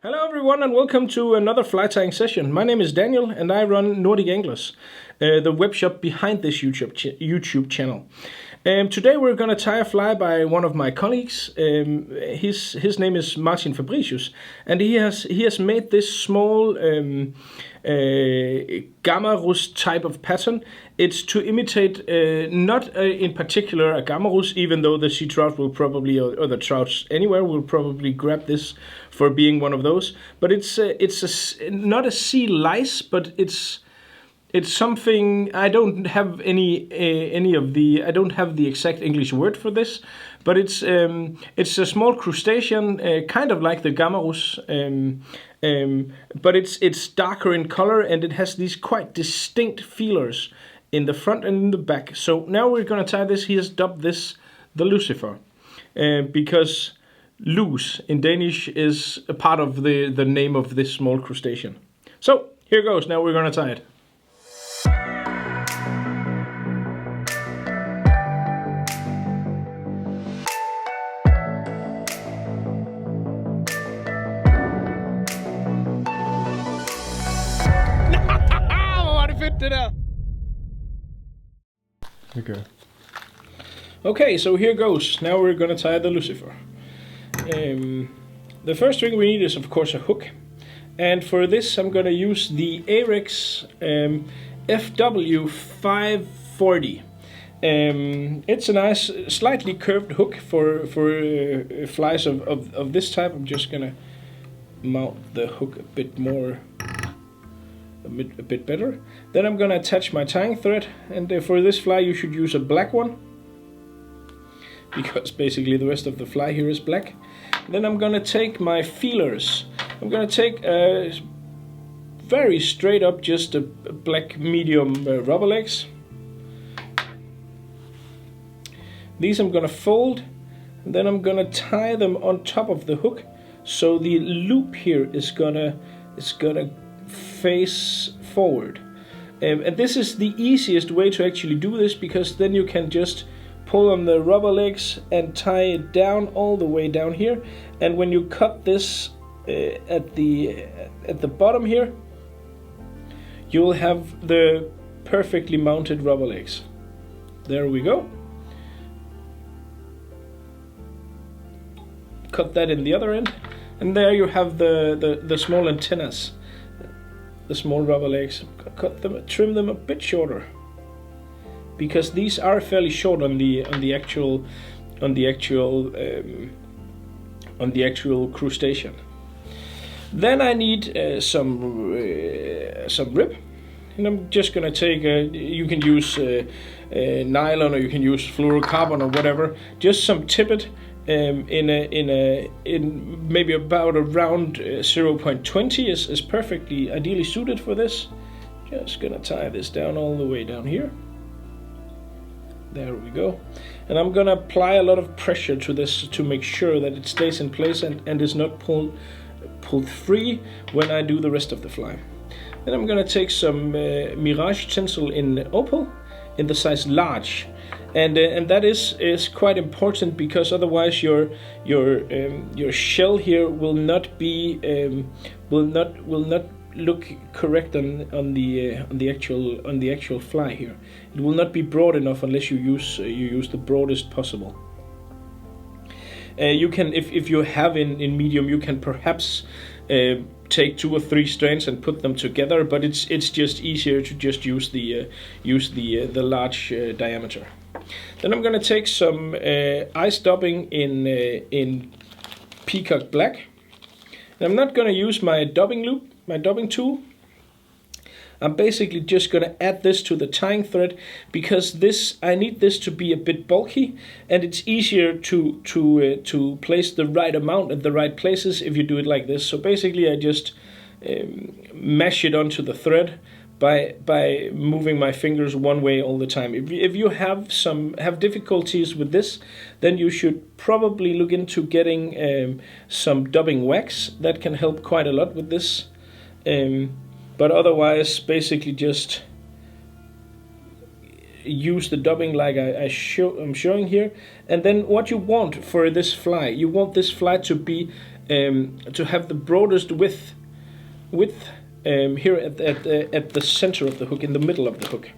Hello everyone and welcome to another fly tying session. My name is Daniel and I run Nordic Anglers, the web shop behind this YouTube channel. Today we're going to tie a fly by one of my colleagues. His name is Martin Fabricius, and he has made this small Gammarus type of pattern. It's to imitate not in particular a Gammarus, even though the sea trout will probably, or the trouts anywhere will probably grab this for being one of those. But it's not a sea lice, but it's something. I don't have I don't have the exact English word for this, but it's a small crustacean, kind of like the Gammarus, but it's darker in color and it has these quite distinct feelers in the front and in the back. So now we're gonna tie this. He has dubbed this the Lucifer, because lus in Danish is a part of the name of this small crustacean. So here goes. Now we're gonna tie it. Okay, so here goes. Now we're gonna tie the Lucifer. The first thing we need is of course a hook, and for this I'm gonna use the Ahrex FW 540. It's a nice, slightly curved hook for flies of this type. I'm just gonna mount the hook a bit better. Then I'm gonna attach my tying thread, and for this fly you should use a black one, because basically the rest of the fly here is black. Then I'm gonna take my feelers. I'm gonna take very straight up just a black medium rubber legs. These I'm gonna fold, and then I'm gonna tie them on top of the hook, so the loop here is gonna face forward. And this is the easiest way to actually do this, because then you can just pull on the rubber legs and tie it down all the way down here, and when you cut this at the bottom here, you'll have the perfectly mounted rubber legs. There we go. Cut that in the other end, and there you have the small antennas, the small rubber legs. Cut them, trim them a bit shorter, because these are fairly short on the actual crustacean. Then I need some rib, and I'm just gonna take you can use nylon, or you can use fluorocarbon or whatever. Just some tippet in maybe about around 0.20 is perfectly ideally suited for this. Just gonna tie this down all the way down here. There we go. And I'm gonna apply a lot of pressure to this to make sure that it stays in place and is not pulled free when I do the rest of the fly. Then I'm gonna take some Mirage tinsel in opal in the size large, and that is quite important, because otherwise your shell here will not look correct on the actual fly here. It will not be broad enough unless you use the broadest possible. You can, if you have in medium, you can perhaps take 2 or 3 strands and put them together, but it's just easier to just use the large diameter. Then I'm gonna take some ice dubbing in peacock black. And I'm not gonna use my dubbing loop, my dubbing tool. I'm basically just gonna add this to the tying thread, because I need this to be a bit bulky, and it's easier to place the right amount at the right places if you do it like this. So basically I just mash it onto the thread by moving my fingers one way all the time. If you have difficulties with this, then you should probably look into getting some dubbing wax. That can help quite a lot with this. But otherwise, basically just use the dubbing like I'm showing here. And then what you want for this fly, you want this fly to be to have the broadest width here at the center of the hook, in the middle of the hook,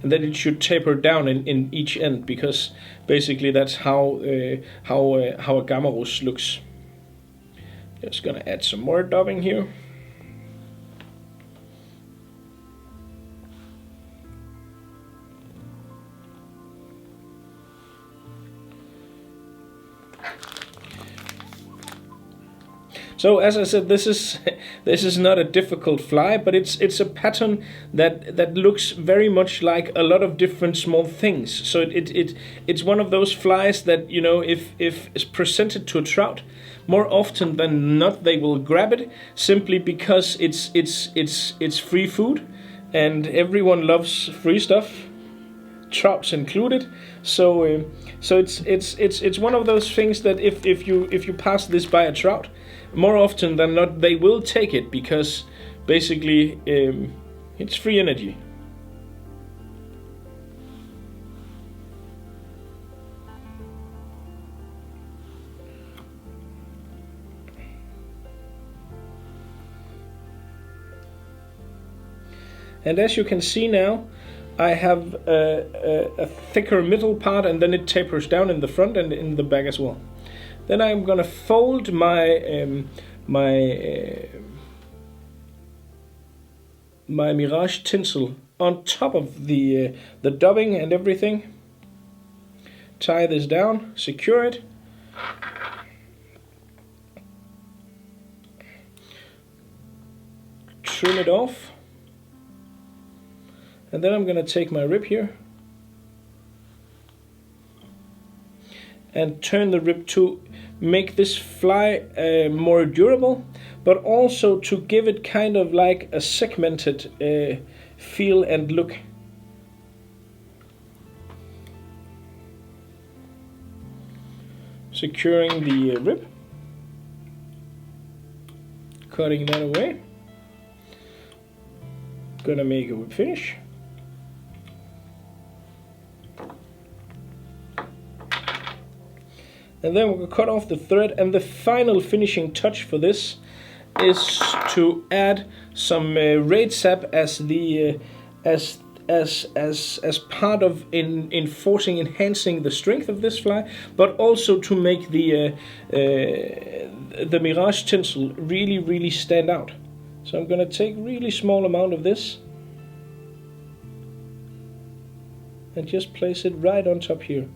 and then it should taper down in each end, because basically that's how a Gammarus looks. Just gonna add some more dubbing here. So as I said, this is not a difficult fly, but it's a pattern that looks very much like a lot of different small things. So it's one of those flies that, you know, if it's presented to a trout, more often than not they will grab it, simply because it's free food, and everyone loves free stuff, trouts included. So it's one of those things that if you pass this by a trout, more often than not they will take it, because basically it's free energy. And as you can see now, I have a thicker middle part, and then it tapers down in the front and in the back as well. Then I'm gonna fold my my Mirage tinsel on top of the dubbing and everything. Tie this down, secure it. Trim it off. And then I'm gonna take my rib here and turn the rib to make this fly more durable, but also to give it kind of like a segmented feel and look. Securing the rib, cutting that away. Gonna make a whip finish. And then we'll cut off the thread, and the final finishing touch for this is to add some raid sap as the as part of enhancing the strength of this fly, but also to make the Mirage tinsel really stand out. So I'm gonna take a really small amount of this and just place it right on top here.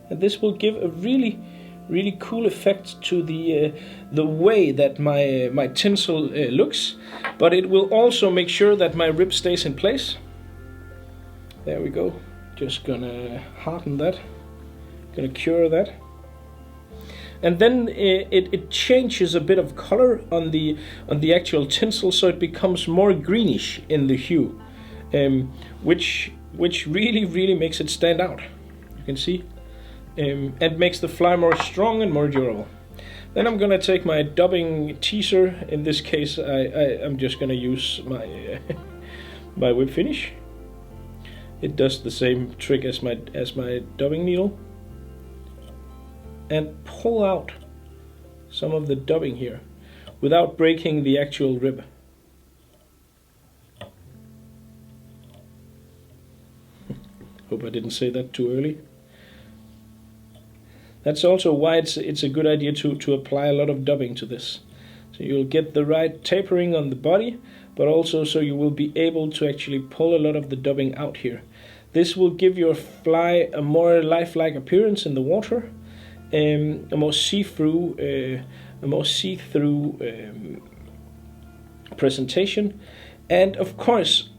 And this will give a really cool effect to the way that my tinsel looks, but it will also make sure that my rib stays in place. There we go. Just gonna harden that, gonna cure that. And then it changes a bit of color on the actual tinsel, so it becomes more greenish in the hue, which really makes it stand out. You can see. And makes the fly more strong and more durable. Then I'm gonna take my dubbing teaser. In this case, I'm just gonna use my my whip finish. It does the same trick as my dubbing needle, and pull out some of the dubbing here without breaking the actual rib. Hope I didn't say that too early. That's also why it's a good idea to apply a lot of dubbing to this. So you'll get the right tapering on the body, but also so you will be able to actually pull a lot of the dubbing out here. This will give your fly a more lifelike appearance in the water, a more see-through presentation, and of course,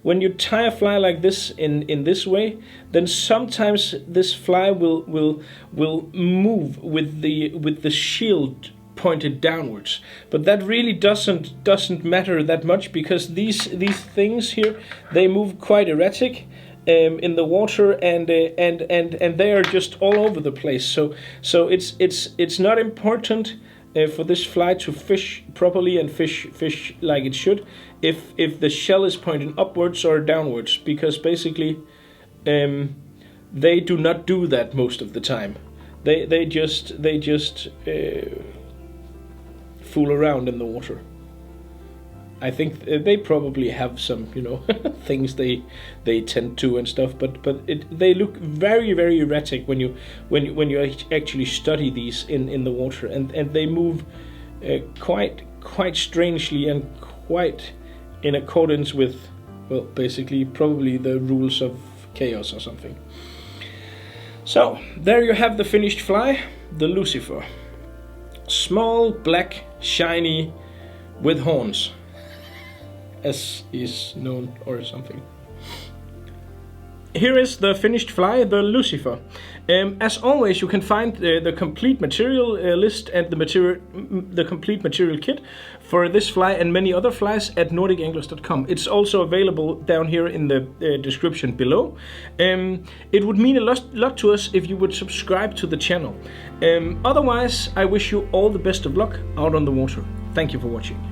when you tie a fly like this in this way, then sometimes this fly will move with the shield pointed downwards. But that really doesn't matter that much, because these things here, they move quite erratic in the water, and they are just all over the place. So it's not important for this fly to fish properly and fish like it should if the shell is pointing upwards or downwards, because basically they do not do that most of the time. They just fool around in the water. I think they probably have some, you know, things they tend to and stuff, but they look very, very erratic when you actually study these in the water, and they move quite strangely and quite in accordance with, well, basically probably the rules of chaos or something. So there you have the finished fly, the Lucifer. Small, black, shiny, with horns, as is known or something. Here is the finished fly, the Lucifer. As always, you can find the complete material list and the complete material kit for this fly and many other flies at nordicanglers.com. It's also available down here in the description below. It would mean a lot to us if you would subscribe to the channel. Otherwise, I wish you all the best of luck out on the water. Thank you for watching.